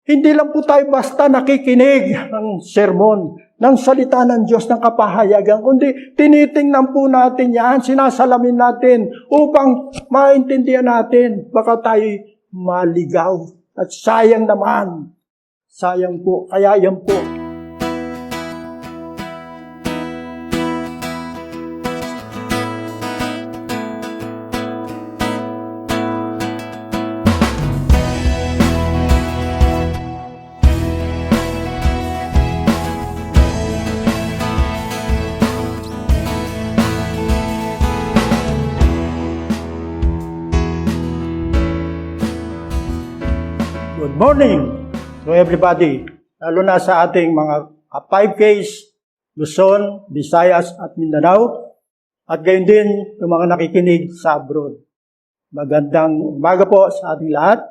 Hindi lang po tayo basta nakikinig ng sermon, ng salita ng Diyos, ng kapahayagan, kundi tinitingnan po natin yan, sinasalamin natin upang maintindihan natin. Baka tayo maligaw. At sayang naman. Sayang po. Kaya yan po. Good morning to everybody, lalo na sa ating mga 5Ks, Luzon, Visayas at Mindanao, at gayon din yung mga nakikinig sa abroad. Magandang umaga po sa ating lahat.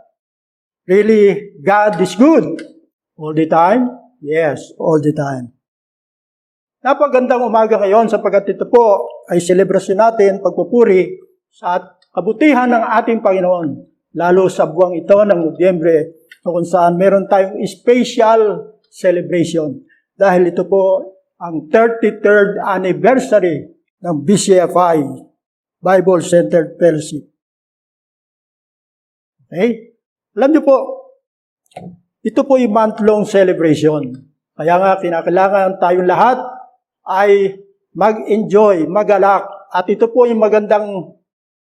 Really, God is good. All the time? Yes, all the time. Napagandang umaga ngayon sapagkat ito po ay selebrasyon natin, pagpupuri sa kabutihan ng ating Panginoon, lalo sa buwang ito ng Nobyembre, kung saan meron tayong special celebration. Dahil ito po ang 33rd anniversary ng BCFI, Bible Centered Fellowship. Okay? Alam niyo po, ito po yung month-long celebration. Kaya nga, kinakailangan tayong lahat ay mag-enjoy, magalak. At ito po yung magandang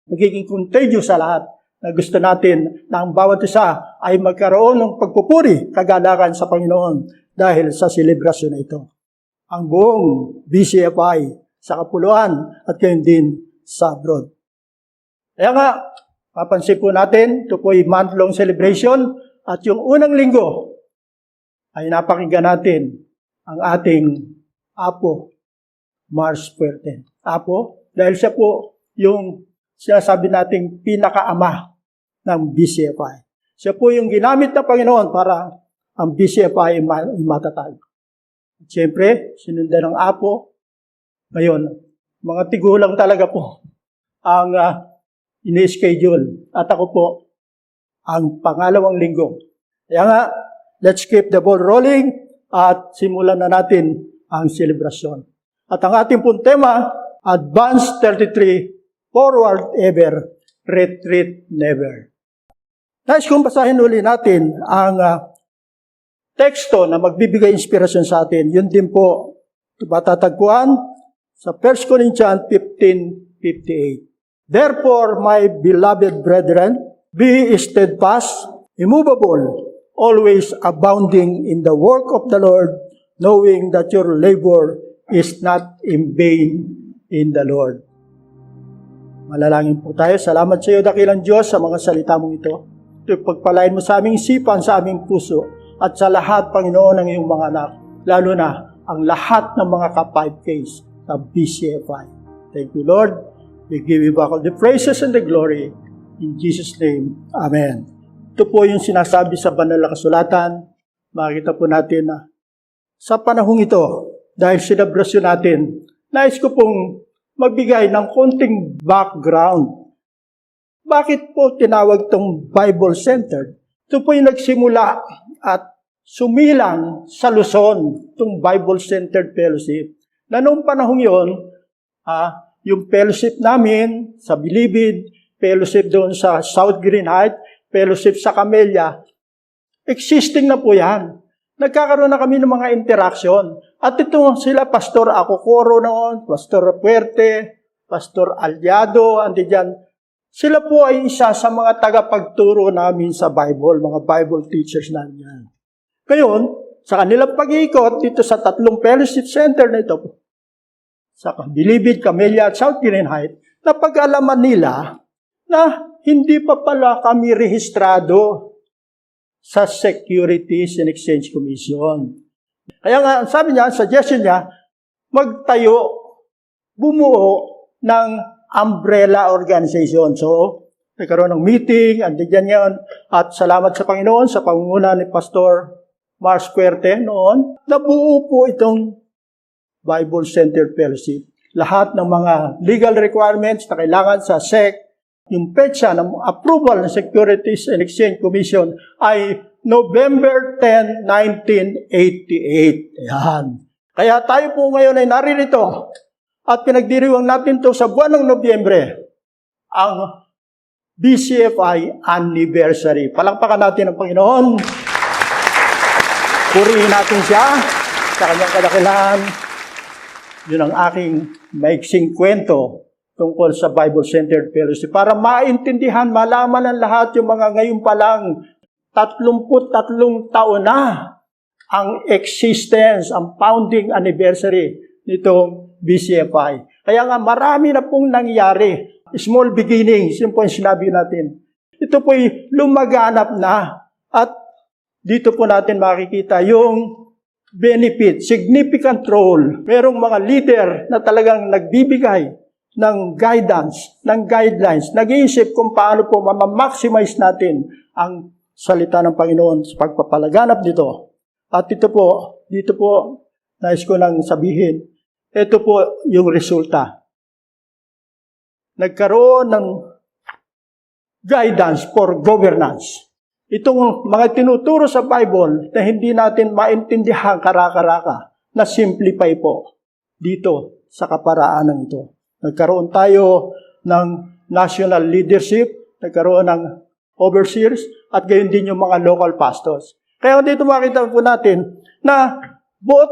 magiging contagious sa lahat, na gusto natin na ang bawat isa ay magkaroon ng pagpupuri, kagalakan sa Panginoon dahil sa selebrasyon na ito. Ang buong BCFI sa Kapuluan at gayon din sa abroad. Kaya nga, papansin po natin, ito po ay month-long celebration at yung unang linggo ay napakinggan natin ang ating Apo, Mars Puerte. Apo, dahil siya po yung sinasabi nating pinakaama ng BCFI. Siya po yung ginamit ng Panginoon para ang BCFI ay matatag. At siyempre, sinundan ng Apo. Ngayon, mga tigulang talaga po ang ini-schedule. At ako po, ang pangalawang linggo. Kaya nga, let's keep the ball rolling at simulan na natin ang selebrasyon. At ang ating pong tema, Advance 33, Forward ever, retreat never. Nais kong basahin uli natin ang teksto na magbibigay inspirasyon sa atin. Yun din po, matatagpuan sa 1 Corinthians 15:58. Therefore, my beloved brethren, be steadfast, immovable, always abounding in the work of the Lord, knowing that your labor is not in vain in the Lord. Malalangin po tayo. Salamat sa iyo, dakilang Diyos, sa mga salita mong ito. Ito pagpalain mo sa aming isipan, sa aming puso, at sa lahat, Panginoon, ng iyong mga anak, lalo na ang lahat ng mga ka-5Ks sa BCFI. Thank you, Lord. We give you back all the praises and the glory. In Jesus' name, Amen. Ito po yung sinasabi sa banal na kasulatan. Makikita po natin na sa panahong ito, dahil selebrasyon natin, nais ko pong magbigay ng konting background. Bakit po tinawag itong Bible-centered? Ito po yung nagsimula at sumilang sa Luzon, itong Bible-centered fellowship. Na noong panahong yun, yung fellowship namin sa Bilibid, fellowship doon sa South Green Heights, fellowship sa Camellia, existing na po yan. Nagkakaroon na kami ng mga interaction. At ito sila, Pastor Acocoro noon, Pastor Puerte, Pastor Aliado, andi dyan. Sila po ay isa sa mga tagapagturo namin sa Bible, mga Bible teachers namin yan. Ngayon, sa kanilang pag-iikot dito sa 3 fellowship center na ito, sa Bilibid, Camellia at South Green Heights, napag-alaman nila na hindi pa pala kami rehistrado sa Securities and Exchange Commission. Kaya nga, sabi niya, suggestion niya, magtayo, bumuo ng umbrella organization. So, nagkaroon ng meeting, andiyan yan, at salamat sa Panginoon, sa pangunguna ni Pastor Mars Puerte noon, nabuo po itong Bible-Centered Fellowship. Lahat ng mga legal requirements na kailangan sa SEC, yung petsa ng approval ng Securities and Exchange Commission ay November 10, 1988. Yan. Kaya tayo po ngayon ay naririto at pinagdiriwang natin to sa buwan ng Nobyembre, ang BCFI anniversary. Palakpakan natin ang Panginoon. Purihin natin siya sa kanyang kadakilaan. Yun ang aking maiksing kwento tungkol sa Bible-Centered Fellowship para maintindihan, malaman ng lahat yung mga ngayon pa lang 33 taon na ang existence, ang founding anniversary nitong BCFI. Kaya nga marami na pong nangyari. Small beginnings, yun po yung sinabi natin. Ito po'y lumaganap na at dito po natin makikita yung benefit, significant role. Merong mga leader na talagang nagbibigay ng guidance, ng guidelines, nag-iisip kung paano po ma-maximize natin ang salita ng Panginoon sa pagpapalaganap dito. At dito po, nais ko nang sabihin, ito po yung resulta. Nagkaroon ng guidance for governance. Itong mga tinuturo sa Bible na hindi natin maintindihan karaka-raka, na simplify po dito sa kaparaanan ito. Nagkaroon tayo ng national leadership, nagkaroon ng overseers, at gayon din yung mga local pastors. Kaya dito makita po natin na both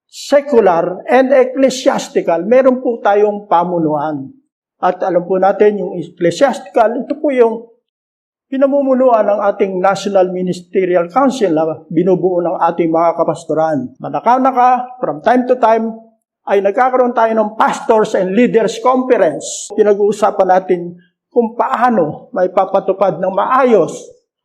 secular and ecclesiastical, meron po tayong pamunuan. At alam po natin, yung ecclesiastical, ito po yung pinamumunuan ng ating National Ministerial Council na binubuo ng ating mga kapastoran. Manaka-naka, from time to time, ay nagkakaroon tayo ng Pastors and Leaders Conference. Pinag-uusapan natin kung paano may papatupad ng maayos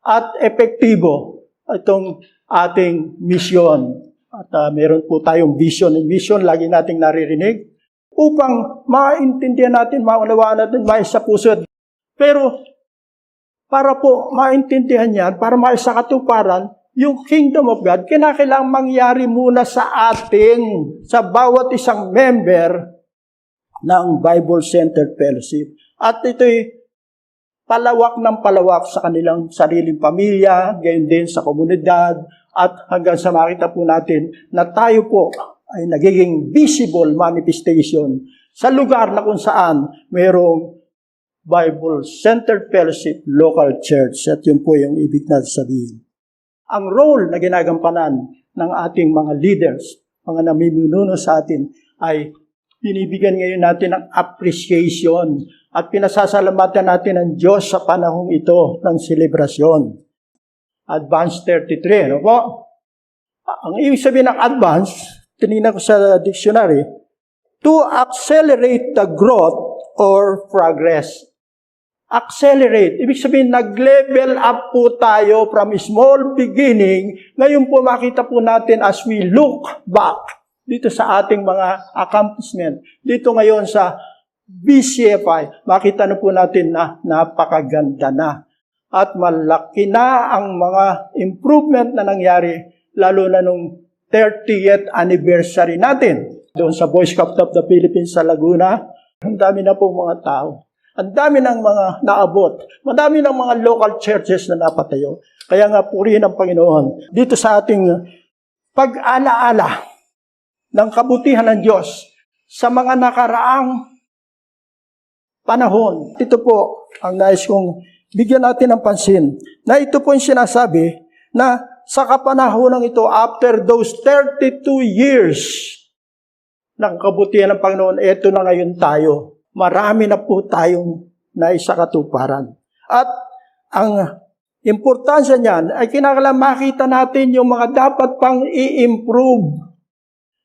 at epektibo itong ating misyon. At meron po tayong vision and mission, lagi nating naririnig, upang maintindihan natin, maunawaan natin, maisa puso. Pero, para po maintindihan yan, para maisa katuparan, yung Kingdom of God, kinakailangang mangyari muna sa ating, sa bawat isang member ng Bible-Centered Fellowship. At ito'y palawak ng palawak sa kanilang sariling pamilya, gayon din sa komunidad, at hanggang sa makita po natin na tayo po ay nagiging visible manifestation sa lugar na kung saan mayroong Bible-Centered Fellowship Local Church. At yun po yung ibig natin sabihin. Ang role na ginagampanan ng ating mga leaders, mga namiminuno sa atin, ay binibigyan ngayon natin ng appreciation at pinasasalamatan natin ng Diyos sa panahong ito ng selebrasyon. Advance 33, ano po? Ang ibig sabihin ng advance, tinignan ko sa dictionary, to accelerate the growth or progress. Accelerate. Ibig sabihin, nag-level up po tayo from small beginning. Ngayon po makita po natin as we look back dito sa ating mga accomplishment. Dito ngayon sa BCFI, makita na po natin na napakaganda na. At malaki na ang mga improvement na nangyari, lalo na nung 30th anniversary natin. Doon sa Boy Scout of the Philippines sa Laguna, ang dami na po mga tao. Ang dami ng mga naabot. Madami ng mga local churches na napatayo. Kaya nga purihin ang Panginoon. Dito sa ating pag-alaala ng kabutihan ng Diyos sa mga nakaraang panahon. Ito po ang nais kong bigyan natin ng pansin. Na ito po yung sinasabi na sa kapanahon ito, after those 32 years ng kabutihan ng Panginoon, ito na ngayon tayo. Marami na po tayong naisakatuparan. At ang importansya niyan ay kinakailangan makita natin yung mga dapat pang i-improve.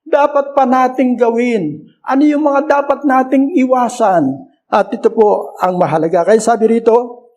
Dapat pa nating gawin. Ano yung mga dapat nating iwasan? At ito po ang mahalaga. Kaya sabi rito,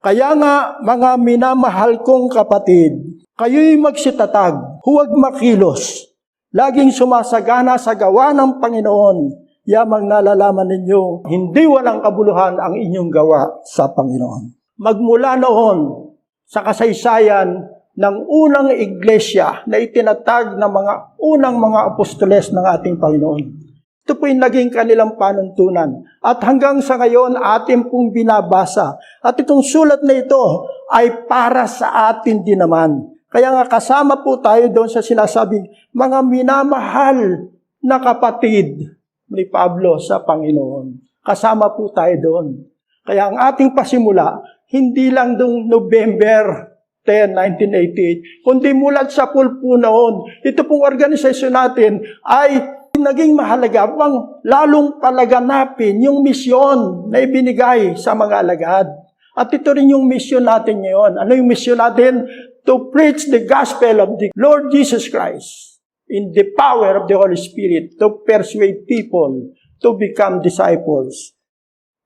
kaya nga mga minamahal kong kapatid, kayo'y magsitatag, huwag makilos. Laging sumasagana sa gawa ng Panginoon. Yamang nalalaman ninyo, hindi walang kabuluhan ang inyong gawa sa Panginoon. Magmula noon sa kasaysayan ng unang iglesia na itinatag ng mga unang mga apostoles ng ating Panginoon. Ito po yung naging kanilang panuntunan. At hanggang sa ngayon, atin pong binabasa. At itong sulat na ito ay para sa atin din naman. Kaya nga kasama po tayo doon sa sinasabing mga minamahal na kapatid ni Pablo sa Panginoon. Kasama po tayo doon. Kaya ang ating pasimula, hindi lang noong November 10, 1988, kundi mulat sa pulpo noon. Ito pong organisasyon natin ay naging mahalaga pang lalong palaganapin yung misyon na ibinigay sa mga alagad. At ito rin yung misyon natin ngayon. Ano yung misyon natin? To preach the gospel of the Lord Jesus Christ in the power of the Holy Spirit to persuade people to become disciples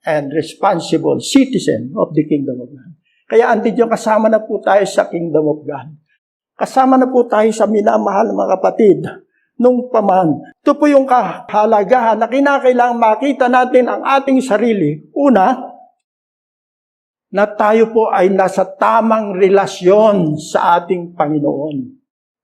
and responsible citizen of the kingdom of God. Kaya andito kasama na po tayo sa kingdom of God. Kasama na po tayo sa minamahal mga kapatid nung paman. Ito po yung kahalagahan na kinakailangang makita natin ang ating sarili. Una, na tayo po ay nasa tamang relasyon sa ating Panginoon.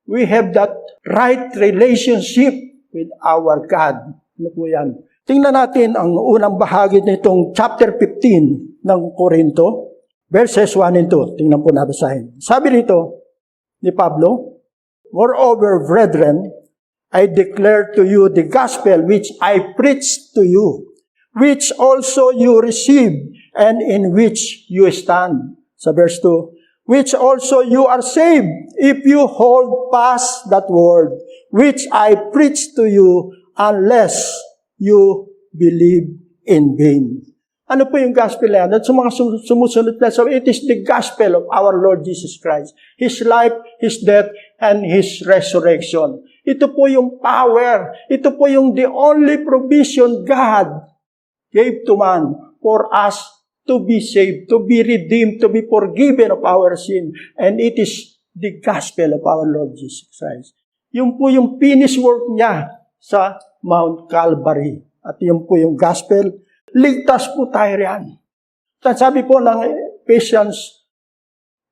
We have that right relationship with our God. Ano po yan? Tingnan natin ang unang bahagi nitong chapter 15 ng Korinto, verses 1 and 2. Tingnan po nabasahin. Sabi rito ni Pablo, "Moreover, brethren, I declare to you the gospel which I preached to you, which also you received, and in which you stand." Sa verse 2, "which also you are saved, if you hold fast that word, which I preached to you, unless you believe in vain." Ano po yung gospel yan? At sa mga sumusunod na, so it is the gospel of our Lord Jesus Christ. His life, His death, and His resurrection. Ito po yung power. Ito po yung the only provision God gave to man for us to be saved, to be redeemed, to be forgiven of our sin. And it is the gospel of our Lord Jesus Christ. Yun po yung finished work niya sa Mount Calvary. At yun po yung gospel. Ligtas po tayo riyan. Sabi po ng Ephesians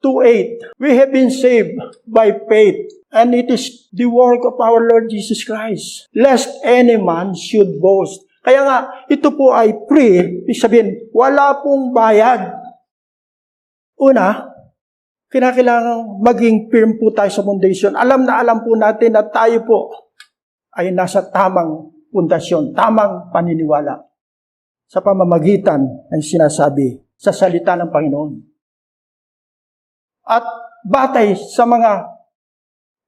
2:8, we have been saved by faith, and it is the work of our Lord Jesus Christ, lest any man should boast. Kaya nga, ito po ay free, ibig sabihin, wala pong bayad. Una, kinakailangan maging firm po tayo sa foundation. Alam na alam po natin na tayo po ay nasa tamang pundasyon, tamang paniniwala sa pamamagitan ng sinasabi sa salita ng Panginoon. At batay sa mga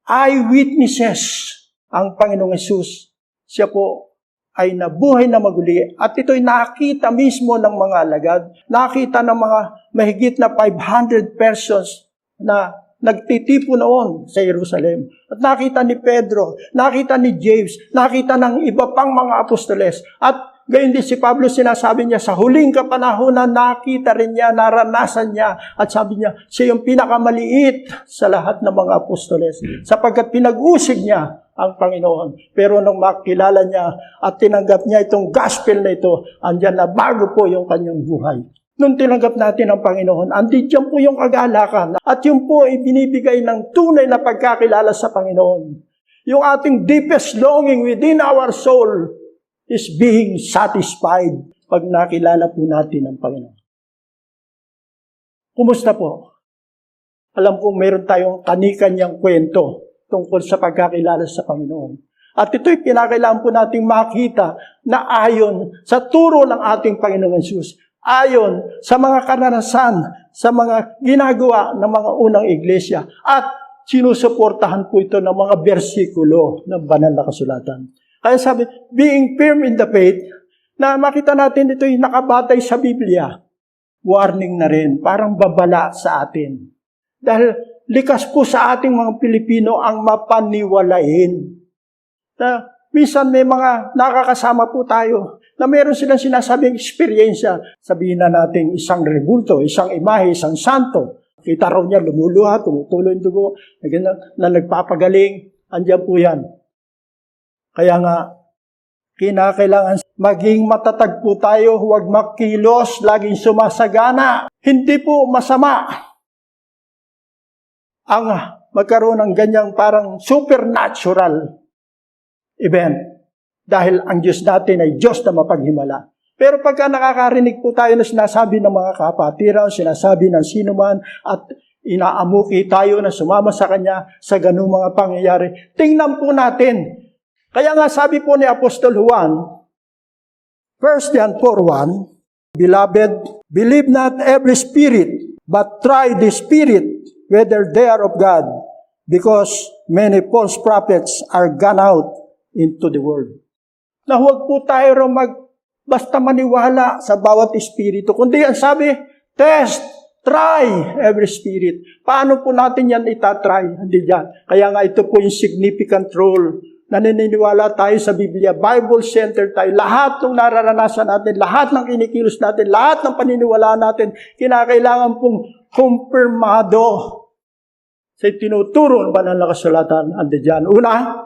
eyewitnesses, ang Panginoong Hesus, siya po ay nabuhay na maguli. At ito'y nakita mismo ng mga alagad, nakita ng mga mahigit na 500 persons na nagtitipo noon sa Jerusalem. At nakita ni Pedro, nakita ni James, nakita ng iba pang mga apostoles. At gayon din si Pablo, sinasabi niya, sa huling kapanahunan, nakita rin niya, naranasan niya, at sabi niya, siya yung pinakamaliit sa lahat ng mga apostoles, sapagkat pinag-usig niya ang Panginoon. Pero nung makilala niya at tinanggap niya itong gospel na ito, andyan na bago po yung kanyang buhay. Nung tinanggap natin ang Panginoon, andyan po yung kagalakan, at yun po ay binibigay ng tunay na pagkakilala sa Panginoon. Yung ating deepest longing within our soul is being satisfied pag nakilala po natin ang Panginoon. Kumusta po? Alam kong meron tayong kanikanyang kwento tungkol sa pagkakilala sa Panginoon. At ito'y pinakailangan po nating makita na ayon sa turo ng ating Panginoong Hesus, ayon sa mga karanasan, sa mga ginagawa ng mga unang iglesia, at sinusuportahan po ito ng mga bersikulo ng banal na kasulatan. Kaya sabi, being firm in the faith, na makita natin ito'y nakabatay sa Biblia, warning na rin, parang babala sa atin. Dahil likas po sa ating mga Pilipino ang mapaniwalain. Na minsan may mga nakakasama po tayo na meron silang sinasabing eksperyensya. Sabihin na natin isang rebulto, isang imahe, isang santo. Kita raw niya lumuluha, tumutuloy yung dugo, na nagpapagaling. Andiyan po yan. Kaya nga, kinakailangan maging matatag po tayo, huwag makilos, laging sumasagana. Hindi po masama ang magkaroon ng ganyang parang supernatural event. Dahil ang Diyos natin ay Diyos na mapaghimala. Pero pagka nakakarinig po tayo na sinasabi ng mga kapatiran, sinasabi ng sinuman, at inaamuki tayo na sumama sa kanya sa ganung mga pangyayari, tingnan po natin. Kaya nga sabi po ni Apostol Juan, 1 John 4:1, Beloved, believe not every spirit, but try the spirit, whether they are of God, because many false prophets are gone out into the world. Na huwag po tayo basta maniwala sa bawat espiritu, kundi ang sabi, test, try every spirit. Paano po natin yan itatry? Hindi dyan. Kaya nga ito po yung significant role. Naniniwala tayo sa Biblia, Bible-centered tayo. Lahat ng nararanasan natin, lahat ng kinikilos natin, lahat ng paniniwalaan natin, kinakailangan pong kumpirmado sa tinuturo ng banal na kasulatan. Andi dyan. Una,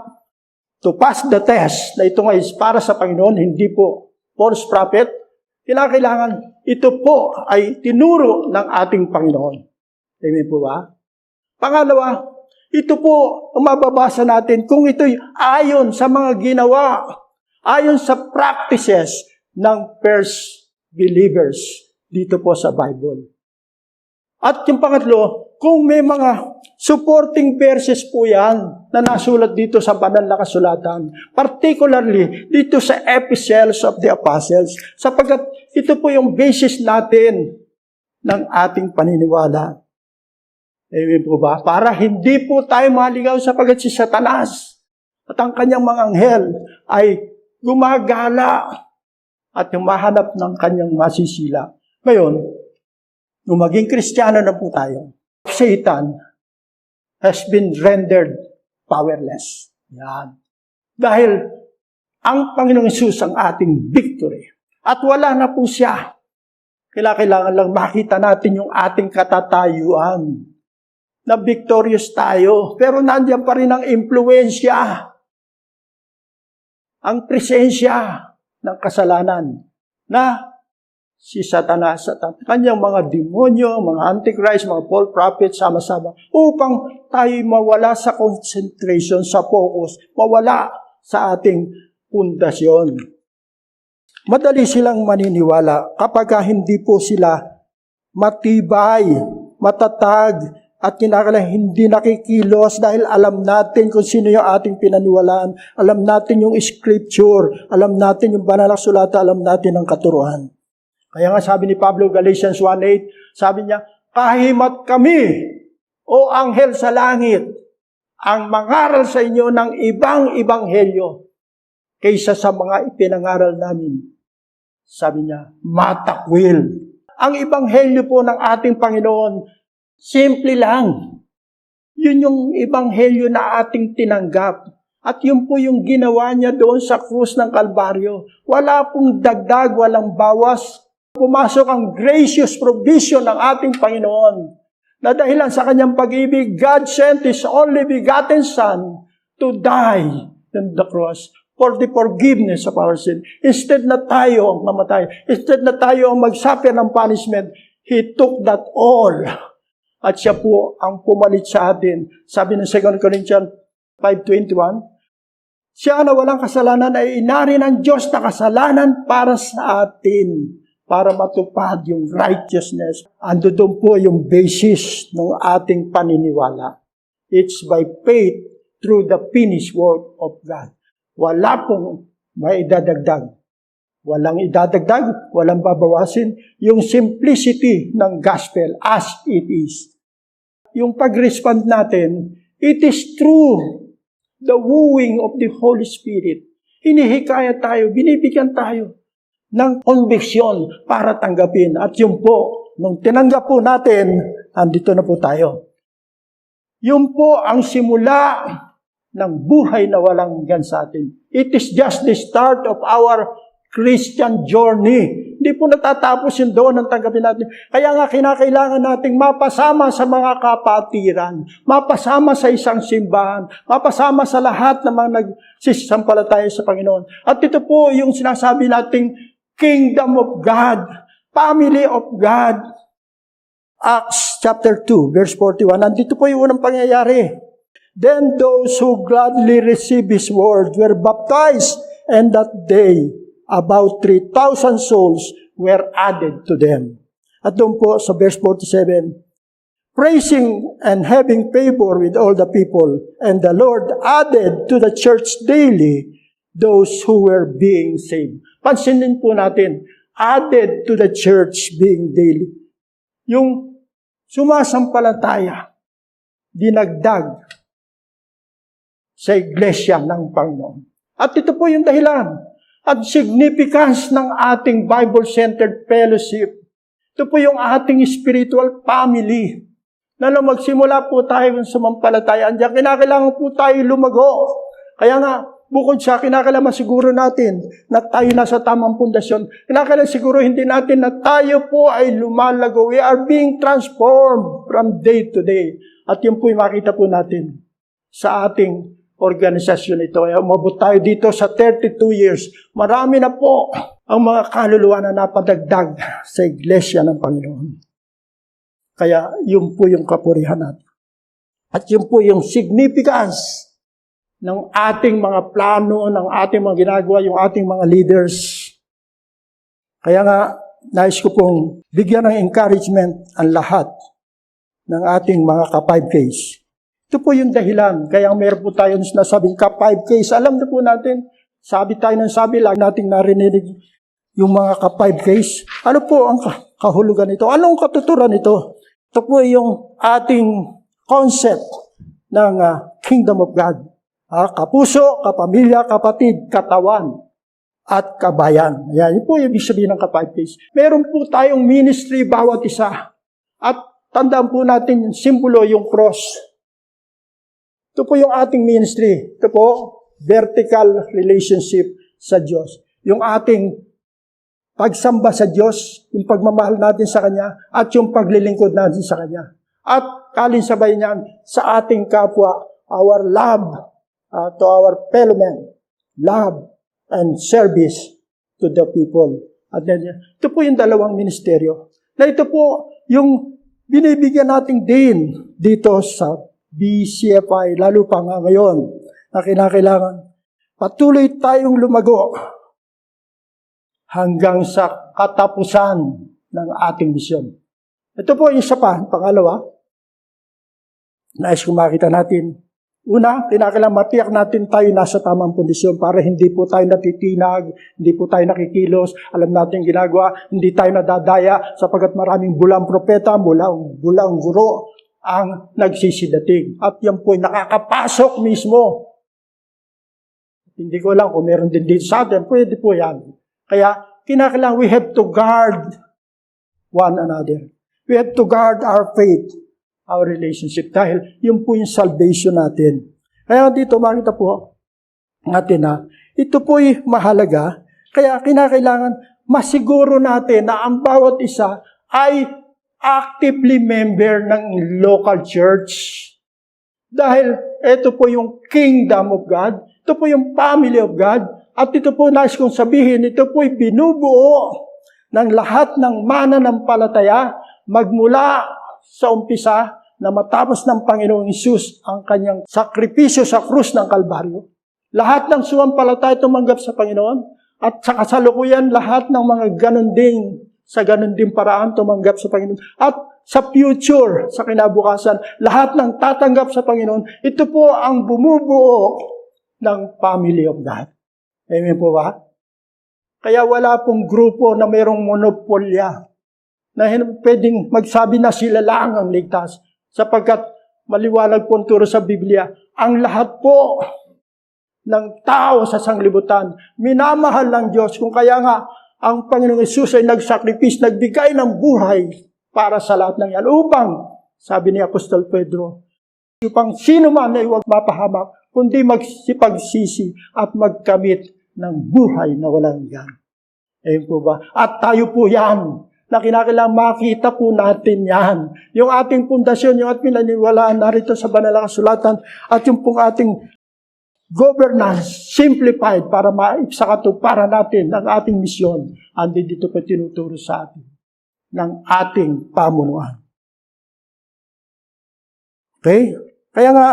to pass the test, na ito nga is para sa Panginoon, hindi po false prophet, kinakailangan ito po ay tinuro ng ating Panginoon. Amen po ba? Pangalawa, ito po ang mababasa natin kung ito'y ayon sa mga ginawa, ayon sa practices ng first believers dito po sa Bible. At yung pangatlo, kung may mga supporting verses po yan na nasulat dito sa banal na kasulatan, particularly dito sa Epistles of the Apostles, sapagkat ito po yung basis natin ng ating paniniwala. Amen po ba? Para hindi po tayo maligaw sapagkat si Satanas at ang kanyang mga anghel ay gumagala at humahanap ng kanyang masisila. Ngayon, nung maging Kristiyano na po tayo, Satan has been rendered powerless. Yan. Dahil ang Panginoong Hesus ang ating victory. At wala na po siya. Kailangan lang makita natin yung ating katatayuan. Na victorious tayo. Pero nandiyan pa rin ang impluensya. Ang presensya ng kasalanan. Na si Satanas at kanyang mga demonyo, mga antichrist, mga false prophets, sama-sama, upang tayo mawala sa concentration, sa focus, mawala sa ating pundasyon. Madali silang maniniwala kapag hindi po sila matibay, matatag, at kinakailangan hindi nakikilos dahil alam natin kung sino yung ating pinaniwalaan, alam natin yung scripture, alam natin yung banal na sulatan, alam natin ang katuruan. Kaya nga sabi ni Pablo, Galatians 1:8, sabi niya, kahimat kami, o anghel sa langit, ang mangaral sa inyo ng ibang ebanghelyo kaysa sa mga ipinangaral namin. Sabi niya, matakwil. Ang ebanghelyo po ng ating Panginoon, simple lang. Yun yung ebanghelyo na ating tinanggap. At yun po yung ginawa niya doon sa krus ng Kalbaryo. Wala pong dagdag, walang bawas. Pumasok ang gracious provision ng ating Panginoon. Na dahilan sa kanyang pag-ibig, God sent His only begotten Son to die on the cross for the forgiveness of our sin. Instead na tayo ang mamatay, instead na tayo ang mag-suffer ng punishment, He took that all. At siya po ang pumalit sa atin. Sabi ng 2 Corinthians 5:21, siya na walang kasalanan ay inari ng Diyos na kasalanan para sa atin, para matupad yung righteousness. Ando doon po yung basis ng ating paniniwala. It's by faith through the finished work of God. Wala pong may idadagdag. Walang idadagdag, walang babawasin. Yung simplicity ng gospel as it is. Yung pag-respond natin, it is true. The wooing of the Holy Spirit. Hinihikayat tayo, binibigyan tayo ng conviction para tanggapin. At yun po, nung tinanggap po natin, andito na po tayo. Yun po ang simula ng buhay na walang hanggan sa atin. It is just the start of our Christian journey. Hindi po natatapos yung doon ang tanggapin natin. Kaya nga kinakailangan nating mapasama sa mga kapatiran, mapasama sa isang simbahan, mapasama sa lahat ng mga nagsisampalataya sa Panginoon. At ito po yung sinasabi nating Kingdom of God, Family of God. Acts chapter 2, verse 41. Nandito po yung unang pangyayari. Then those who gladly received His word were baptized, and that day about 3,000 souls were added to them. At doon po sa verse 47, praising and having favor with all the people, and the Lord added to the church daily those who were being saved. Pansinin po natin, added to the church being daily. Yung sumasampalataya, dinagdag sa iglesia ng Panginoon. At ito po yung dahilan at significance ng ating Bible-centered fellowship. Ito po yung ating spiritual family. Na nung magsimula po tayo ng sumampalatayaan diyan, kinakailangan po tayo lumago. Kaya nga, bukod sa kinakailangan siguro natin na tayo nasa tamang pundasyon, kinakailangan siguro hindi natin na tayo po ay lumalago. We are being transformed from day to day. At yun po yung makita po natin sa ating organisasyon ito. Kaya umabot tayo dito sa 32 years. Marami na po ang mga kaluluwa na napadagdag sa iglesia ng Panginoon. Kaya yun po yung kapurihan natin. At yun po yung significance ng ating mga plano, ng ating mga ginagawa, yung ating mga leaders. Kaya nga, nais ko pong bigyan ng encouragement ang lahat ng ating mga ka-5Ks. Ito po yung dahilan. Kaya meron po tayo nasabing ka-5Ks. Alam na po natin, sabi tayo ng sabi, lagi nating narinig yung mga ka-5Ks. Ano po ang kahulugan nito? Anong katuturan nito? Ito po yung ating concept ng Kingdom of God. Kapuso, kapamilya, kapatid, katawan, at kabayan. Yan po yung ibig sabihin ng ka-5Ks. Meron po tayong ministry bawat isa. At tandaan po natin yung simbolo, yung cross. Ito po yung ating ministry. Ito po, vertical relationship sa Diyos. Yung ating pagsamba sa Diyos, yung pagmamahal natin sa Kanya, at yung paglilingkod natin sa Kanya. At kalinsabay niyan sa ating kapwa, our love to our fellow men, love and service to the people. At then, ito po yung dalawang ministeryo. Na ito po yung binibigyan natin din dito sa BCFI, lalo pa nga ngayon, na kinakailangan patuloy tayong lumago hanggang sa katapusan ng ating misyon. Ito po yung isa pa, pangalawa, nais kong makita natin. Una, kinakailangan matiyak natin tayo nasa tamang pundisyon para hindi po tayo natitinag, hindi po tayo nakikilos, alam natin ginagawa, hindi tayo nadadaya sapagkat maraming bulang propeta, bulang guro ang nagsisidating. At yan po nakakapasok mismo. Hindi ko alam kung meron din dito sa atin, pwede po yan. Kaya, kinakailangan we have to guard one another. We have to guard our faith, our relationship. Dahil yun po yung salvation natin. Kaya dito makita po natin na ito po'y mahalaga. Kaya kinakailangan masiguro natin na ang bawat isa ay actively member ng local church. Dahil ito po yung kingdom of God. Ito po yung family of God. At ito po, nais kong sabihin, ito po'y binubuo ng lahat ng mananampalataya magmula sa umpisa na matapos ng Panginoong Hesus ang kanyang sakripisyo sa krus ng Kalbaryo. Lahat ng sumampalataya tumanggap sa Panginoon at sa kasalukuyan lahat ng mga sa ganun ding paraan tumanggap sa Panginoon. At sa future, sa kinabukasan, lahat ng tatanggap sa Panginoon, ito po ang bumubuo ng family of God. Amen po ba? Kaya wala pong grupo na mayroong monopolya na pwedeng magsabi na sila lang ang ligtas. Sapagkat maliwanag po ang turo sa Biblia, ang lahat po ng tao sa sanglibutan, minamahal ng Diyos. Kung kaya nga, ang Panginoong Hesus ay nagsakripisyo, nagbigay ng buhay para sa lahat ng yan. Upang, sabi ni Apostol Pedro, upang sino man ay huwag mapahamak, kundi magsipagsisi at magkamit ng buhay na walang hanggan. Ayun po ba? At tayo po yan, na kinakailangan makita po natin yan. Yung ating pundasyon, yung ating pinaniwalaan narito sa banal na kasulatan, at yung pong ating governance simplified para maipsakatuparan natin ang ating misyon. Andi dito pa tinuturo sa atin ng ating pamunuan. Okay? Kaya nga,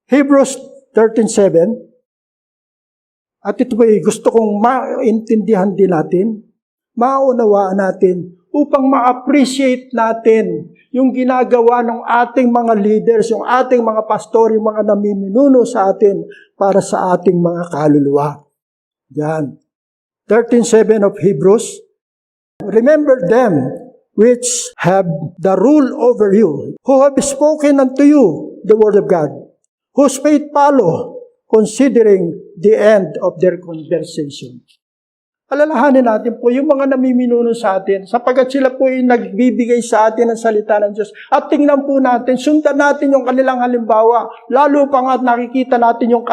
Hebrews 13:7, At ito ba gusto kong maintindihan din natin, maunawaan natin, upang ma-appreciate natin yung ginagawa ng ating mga leaders, yung ating mga pastor, yung mga namiminuno sa atin para sa ating mga kaluluwa. Yan. 13:7 of Hebrews. Remember them which have the rule over you, who have spoken unto you the word of God, whose faith follow, considering the end of their conversation. Alalahanin natin po yung mga namiminuno sa atin, sapagkat sila po yung nagbibigay sa atin ng salita ng Diyos. At tingnan po natin, sundan natin yung kanilang halimbawa, lalo pa nga at nakikita natin yung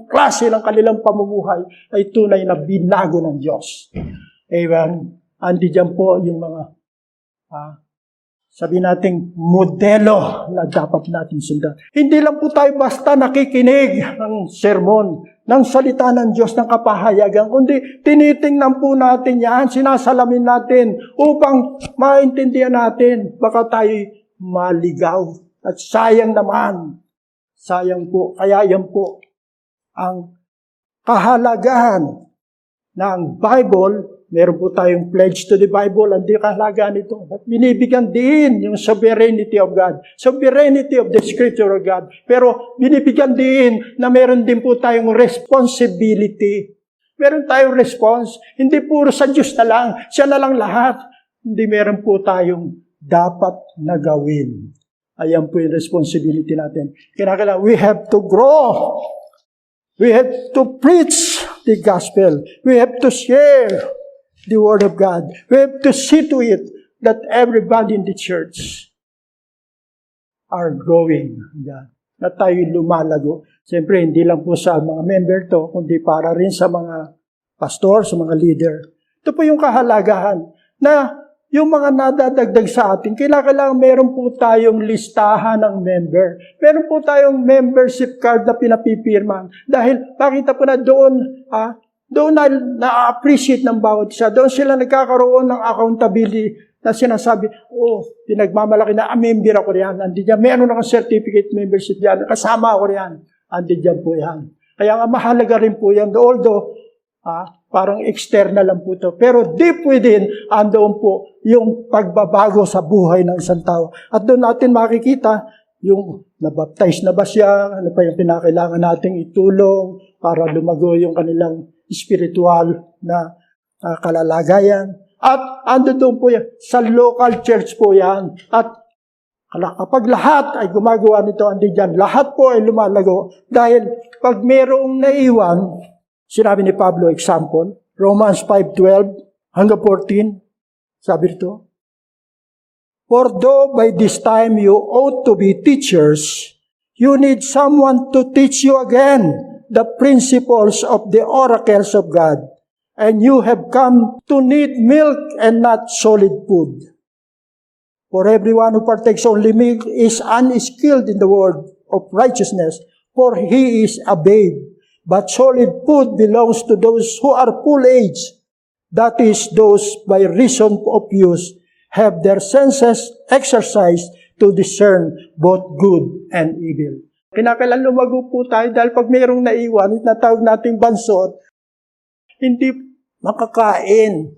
klase ng kanilang pamumuhay ay tunay na binago ng Diyos. Amen. Andi dyan po yung mga, sabi nating modelo na dapat natin sundan. Hindi lang po tayo basta nakikinig ng sermon, ng salita ng Diyos, ng kapahayagan, kundi tinitingnan po natin yan, sinasalamin natin upang maintindihan natin, baka tayo maligaw. At sayang naman, sayang po, kaya yan po ang kahalagahan ng Bible. Meron po tayong pledge to the Bible, hindi kahalagaan ito. At binibigyan din yung sovereignty of God, sovereignty of the Scripture of God. Pero binibigyan din na meron din po tayong responsibility. Meron tayong response. Hindi puro sa Diyos na lang, siya na lang lahat. Hindi meron po tayong dapat na gawin. Ayan po yung responsibility natin. Kinakailangan, we have to grow. We have to preach the gospel. We have to share the Word of God. We have to see to it that everybody in the church are growing. Yan. Na tayo lumalago. Siyempre, hindi lang po sa mga member to, kundi para rin sa mga pastor, sa mga leader. Ito po yung kahalagahan na yung mga nadadagdag sa atin, kailangan meron po tayong listahan ng member. Meron po tayong membership card na pinapipirman. Dahil pakita po na doon na-appreciate ng bawat isa. Doon sila nagkakaroon ng accountability na sinasabi, pinagmamalaki na, member ako riyan. Andi dyan, meron akong certificate membership dyan. Kasama ako riyan. Andi dyan po yan. Kaya nga mahalaga rin po yan. Although, parang external lang po ito. Pero deep within, andoon po yung pagbabago sa buhay ng isang tao. At doon natin makikita yung nabaptize na ba siya, ano pa yung pinakailangan nating itulong para lumago yung kanilang spiritual na kalalagayan. At ando doon po yan, sa local church po yan. At kapag lahat ay gumagawa nito, andi dyan, lahat po ay lumalago. Dahil pag mayroong naiwan, sinabi ni Pablo, example, Romans 5:12 hanggang 14, sabi rito, for though by this time you ought to be teachers, you need someone to teach you again the principles of the oracles of God, and you have come to need milk and not solid food. For everyone who partakes only milk is unskilled in the word of righteousness, for he is a babe. But solid food belongs to those who are full age, that is, those by reason of use have their senses exercised to discern both good and evil. Kinakailan lumago po tayo dahil pag mayroong naiwan, natawag nating bansot, hindi makakain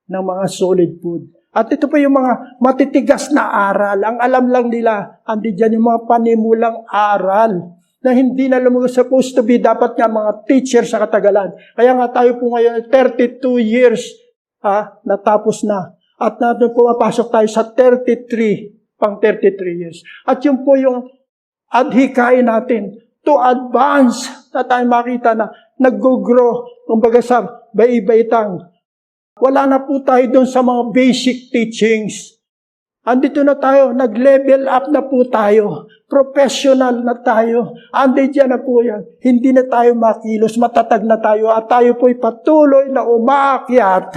ng mga solid food. At ito pa yung mga matitigas na aral. Ang alam lang nila, andi dyan yung mga panimulang aral na hindi na lumago, supposed to be dapat nga mga teacher sa katagalan. Kaya nga tayo po ngayon, 32 years natapos na. At natin pumapasok tayo sa 33, pang 33 years. At yun po yung adhikain natin to advance na tayo makita na nag-grow, kumbaga sa baibaitang. Wala na po tayo doon sa mga basic teachings. Andito na tayo, nag-level up na po tayo. Professional na tayo. Andito na po yan. Hindi na tayo makilos, matatag na tayo. At tayo po'y patuloy na umaakyat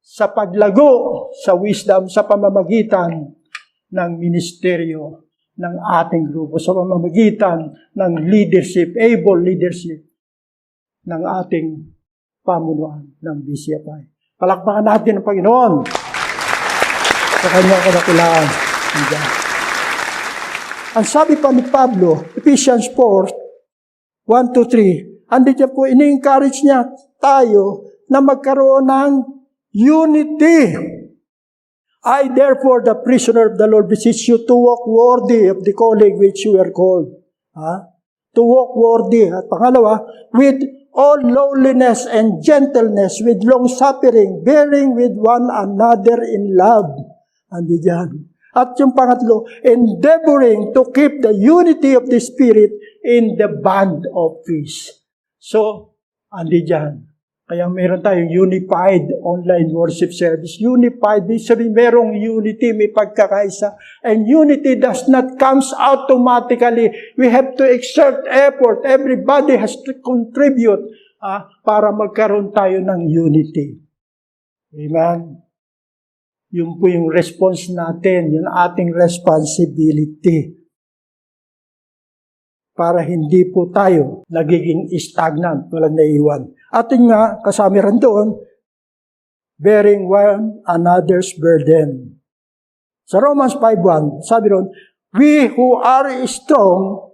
sa paglago, sa wisdom, sa pamamagitan ng ministeryo ng ating grupo, sa pamamagitan ng leadership, able leadership ng ating pamunuan ng BCFI. Palakpakan natin ang Panginoon sa kanyang kadakilaan. Ang sabi pa ni Pablo, Ephesians 4, 1-3, Andi dyan po, ini-encourage niya tayo na magkaroon ng unity. I therefore, the prisoner of the Lord, beseech you to walk worthy of the calling which you are called. To walk worthy. At pangalawa, with all lowliness and gentleness, with long-suffering, bearing with one another in love. Andi dyan. At yung pangatlo, endeavoring to keep the unity of the Spirit in the bond of peace. So, andi dyan. Kaya meron tayong unified online worship service. Unified, sabihin merong unity, may pagkakaisa. And unity does not comes automatically. We have to exert effort. Everybody has to contribute para magkaroon tayo ng unity. Amen? Yun po yung response natin, yung ating responsibility. Para hindi po tayo nagiging stagnant, walang naiwan. At yun nga, kasama rin doon, bearing one another's burden. Sa Romans 5:1, sabi doon, we who are strong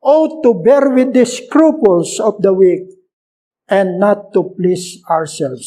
ought to bear with the scruples of the weak and not to please ourselves.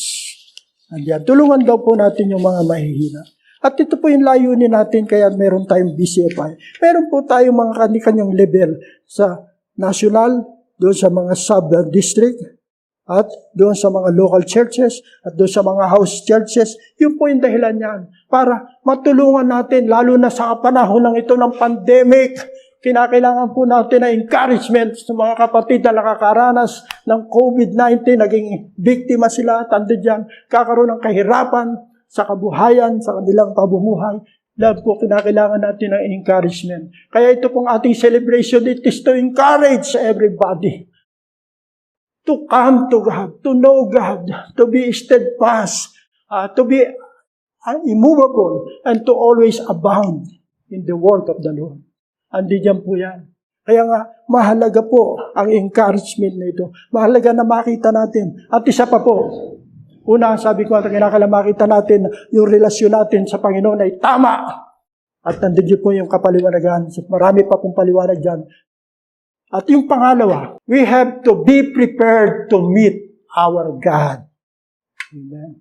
Andiyan, tulungan daw po natin yung mga mahihina. At ito po yung layunin natin, kaya meron tayong BCFI. Meron po tayong mga kani-kanyang level sa national, doon sa mga sub-district, at doon sa mga local churches, at doon sa mga house churches. Yun po yung dahilan niyan. Para matulungan natin, lalo na sa panahon ng ito ng pandemic, kinakailangan po natin na encouragement sa mga kapatid na nakakaranas ng COVID-19, naging biktima sila, tanda dyan, kakaroon ng kahirapan sa kabuhayan, sa kanilang pamumuhay. Love po, kinakailangan natin ng encouragement. Kaya ito pong ating celebration, it is to encourage everybody to come to God, to know God, to be steadfast, to be immovable, and to always abound in the work of the Lord. Andi dyan po yan. Kaya nga, mahalaga po ang encouragement na ito. Mahalaga na makita natin. At isa pa po, una, sabi ko, kinakailangan makita natin yung relasyon natin sa Panginoon ay tama. At nandun po yung kapaliwanagan. Marami pa pong paliwanag dyan. At yung pangalawa, we have to be prepared to meet our God. Amen.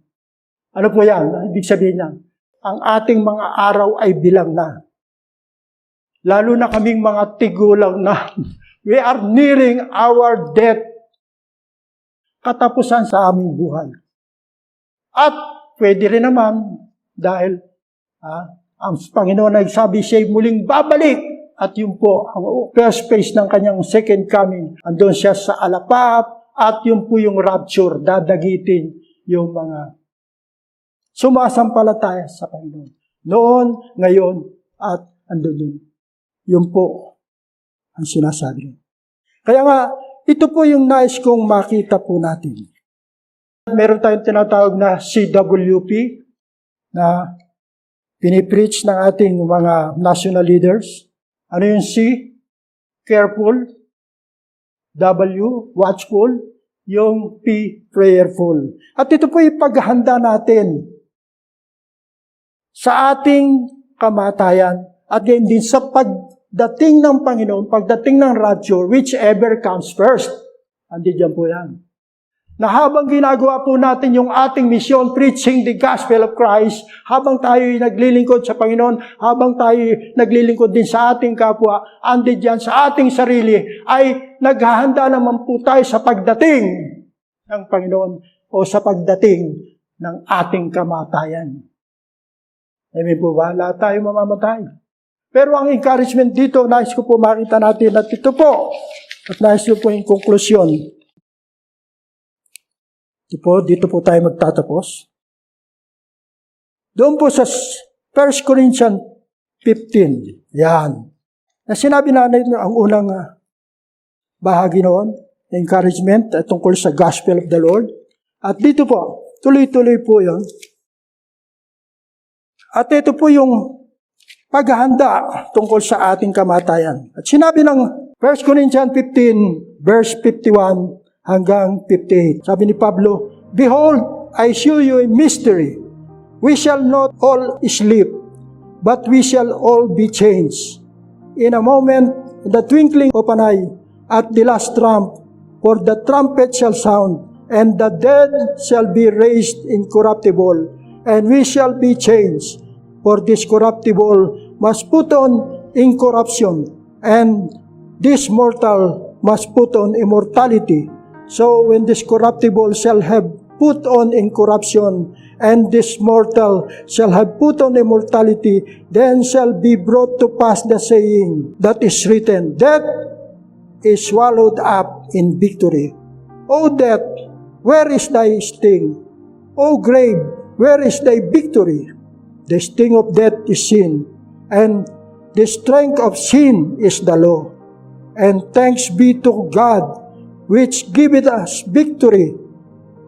Ano po yan? Ibig sabihin niyan, ang ating mga araw ay bilang na. Lalo na kaming mga tigulang na. We are nearing our death. Katapusan sa aming buhay. At pwede rin naman dahil ang Panginoon nagsabi siya'y muling babalik. At yun po, ang first phase ng kanyang second coming. Andun siya sa alapap at yun po yung rapture. Dadagitin yung mga sumasampalataya sa Panginoon. Noon, ngayon, at andun. Yun po ang sinasabi. Kaya nga, ito po yung nais kong makita po natin. Meron tayong tinatawag na CWP na pinipreach ng ating mga national leaders. Ano yung C? Careful. W? Watchful. Yung P? Prayerful. At ito po yung paghahanda natin sa ating kamatayan at gayon din sa pagdating ng Panginoon, pagdating ng rapture, whichever comes first. Andi dyan po yan. Na habang ginagawa po natin yung ating mission, preaching the gospel of Christ, habang tayo naglilingkod sa Panginoon, habang tayo naglilingkod din sa ating kapwa, andi dyan sa ating sarili, ay naghahanda naman po tayo sa pagdating ng Panginoon o sa pagdating ng ating kamatayan. Amen po ba? Lahat tayo mamamatay. Pero ang encouragement dito, nais ko po makita natin at ito po, at nais ko po yung konklusyon. Dito po tayo magtatapos. Doon po sa 1 Corinthians 15, yan. Na sinabi natin ang unang bahagi noon, encouragement tungkol sa gospel of the Lord. At dito po, tuloy-tuloy po yun. At ito po yung paghahanda tungkol sa ating kamatayan. At sinabi ng 1 Corinthians 15, verse 51, hanggang 58. Sabi ni Pablo, behold, I show you a mystery. We shall not all sleep, but we shall all be changed. In a moment, in the twinkling of an eye, at the last trump, For the trumpet shall sound, and the dead shall be raised incorruptible, and we shall be changed. For this corruptible must put on incorruption, and this mortal must put on immortality. So when this corruptible shall have put on incorruption, and this mortal shall have put on immortality, then shall be brought to pass the saying that is written, Death is swallowed up in victory. O death, where is thy sting? O grave, where is thy victory? The sting of death is sin, and the strength of sin is the law. And thanks be to God, which giveth us victory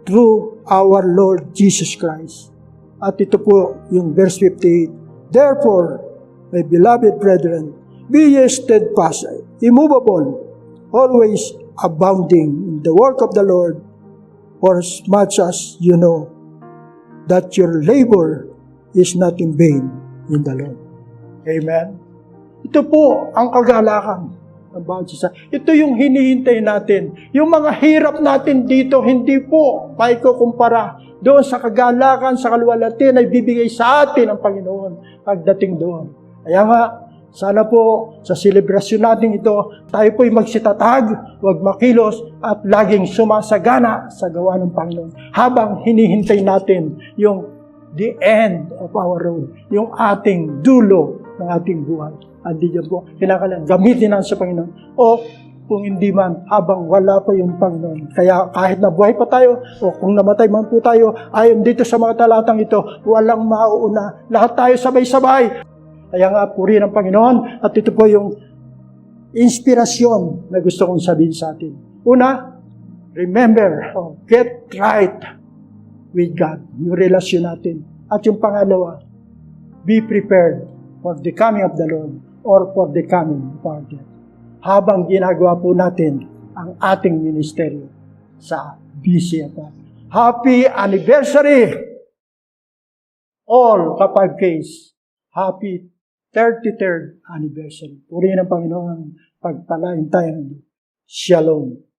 through our Lord Jesus Christ. At ito po yung verse 58. Therefore, my beloved brethren, be ye steadfast, immovable, always abounding in the work of the Lord, for as much as you know that your labor is not in vain in the Lord. Amen. Ito po ang kagalakan ng bawat isa. Ito yung hinihintay natin. Yung mga hirap natin dito, hindi po maikukumpara doon sa kagalakan, sa kaluwalhatian na ibibigay sa atin ang Panginoon pagdating doon. Kaya nga, sana po sa selebrasyon natin ito, tayo po'y magsitatag, huwag makilos, at laging sumasagana sa gawa ng Panginoon habang hinihintay natin yung the end of our road, yung ating dulo ng ating buhay. Andi dyan po, kinakailangan gamitin natin sa Panginoon. O kung hindi man, habang wala pa yung Panginoon. Kaya kahit na buhay pa tayo, o kung namatay man po tayo, ayon dito sa mga talatang ito, walang mauuna. Lahat tayo sabay-sabay. Kaya nga, puri ng Panginoon, at ito po yung inspirasyon na gusto kong sabihin sa atin. Una, remember, get right with God, yung relasyon natin. At yung pangalawa, be prepared for the coming of the Lord or for the coming of our death. Habang ginagawa po natin ang ating ministeryo sa BCFR. Happy anniversary! All ka-5Ks, happy 33rd anniversary. Purihin ng Panginoon, pagpalain tayo ng Shalom.